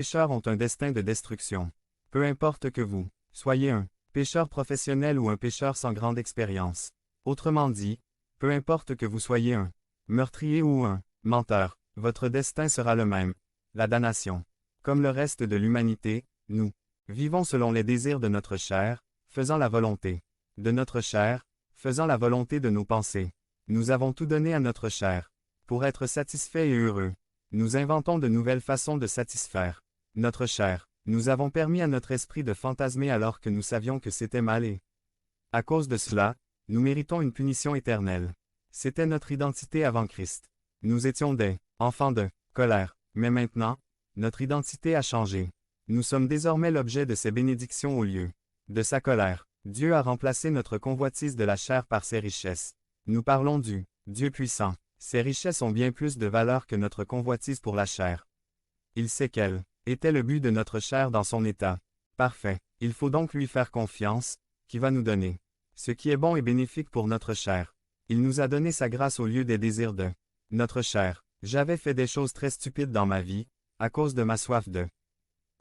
pécheurs ont un destin de destruction. Peu importe que vous soyez un pécheur professionnel ou un pécheur sans grande expérience. Autrement dit, peu importe que vous soyez un meurtrier ou un menteur, votre destin sera le même, la damnation. Comme le reste de l'humanité, nous vivons selon les désirs de notre chair, faisant la volonté de notre chair, faisant la volonté de nos pensées. Nous avons tout donné à notre chair. Pour être satisfaits et heureux, nous inventons de nouvelles façons de satisfaire notre chair. Nous avons permis à notre esprit de fantasmer alors que nous savions que c'était mal et, à cause de cela, nous méritons une punition éternelle. C'était notre identité avant Christ. Nous étions des enfants de colère, mais maintenant, notre identité a changé. Nous sommes désormais l'objet de ses bénédictions au lieu de sa colère. Dieu a remplacé notre convoitise de la chair par ses richesses. Nous parlons du Dieu puissant. Ses richesses ont bien plus de valeur que notre convoitise pour la chair. Il sait quel était le but de notre chair dans son état parfait. Il faut donc lui faire confiance, qui va nous donner ce qui est bon et bénéfique pour notre chair. Il nous a donné sa grâce au lieu des désirs de notre chair. J'avais fait des choses très stupides dans ma vie, à cause de ma soif de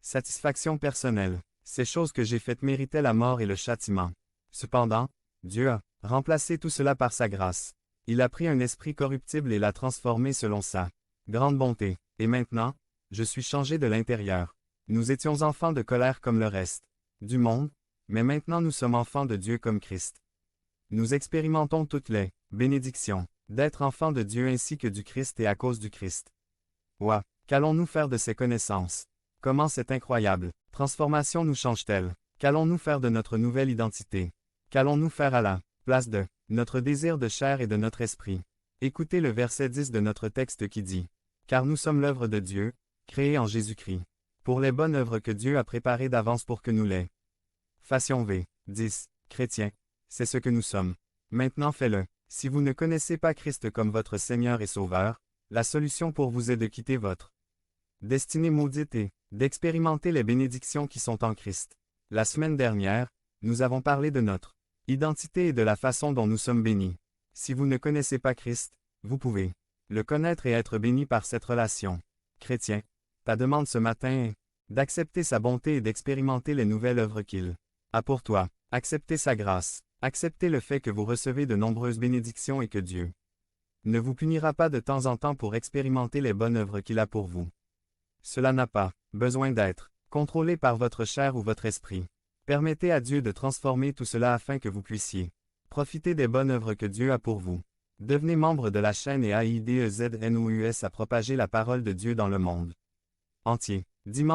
satisfaction personnelle. Ces choses que j'ai faites méritaient la mort et le châtiment. Cependant, Dieu a remplacé tout cela par sa grâce. Il a pris un esprit corruptible et l'a transformé selon sa grande bonté. Et maintenant, je suis changé de l'intérieur. Nous étions enfants de colère comme le reste du monde, mais maintenant nous sommes enfants de Dieu comme Christ. Nous expérimentons toutes les bénédictions d'être enfants de Dieu ainsi que du Christ et à cause du Christ. Ouah, qu'allons-nous faire de ces connaissances? Comment cette incroyable transformation nous change-t-elle? Qu'allons-nous faire de notre nouvelle identité? Qu'allons-nous faire à la place de notre désir de chair et de notre esprit? Écoutez le verset 10 de notre texte qui dit « Car nous sommes l'œuvre de Dieu, créée en Jésus-Christ, pour les bonnes œuvres que Dieu a préparées d'avance pour que nous les fassions. » 10. Chrétiens, c'est ce que nous sommes. Maintenant fais-le. Si vous ne connaissez pas Christ comme votre Seigneur et Sauveur, la solution pour vous est de quitter votre destinée maudite et d'expérimenter les bénédictions qui sont en Christ. La semaine dernière, nous avons parlé de notre identité et de la façon dont nous sommes bénis. Si vous ne connaissez pas Christ, vous pouvez le connaître et être béni par cette relation. Chrétien, ta demande ce matin est d'accepter sa bonté et d'expérimenter les nouvelles œuvres qu'il a pour toi. Acceptez sa grâce. Acceptez le fait que vous recevez de nombreuses bénédictions et que Dieu ne vous punira pas de temps en temps pour expérimenter les bonnes œuvres qu'il a pour vous. Cela n'a pas besoin d'être contrôlé par votre chair ou votre esprit. Permettez à Dieu de transformer tout cela afin que vous puissiez profiter des bonnes œuvres que Dieu a pour vous. Devenez membre de la chaîne et AIDEZNOUS à propager la parole de Dieu dans le monde entier. Dimanche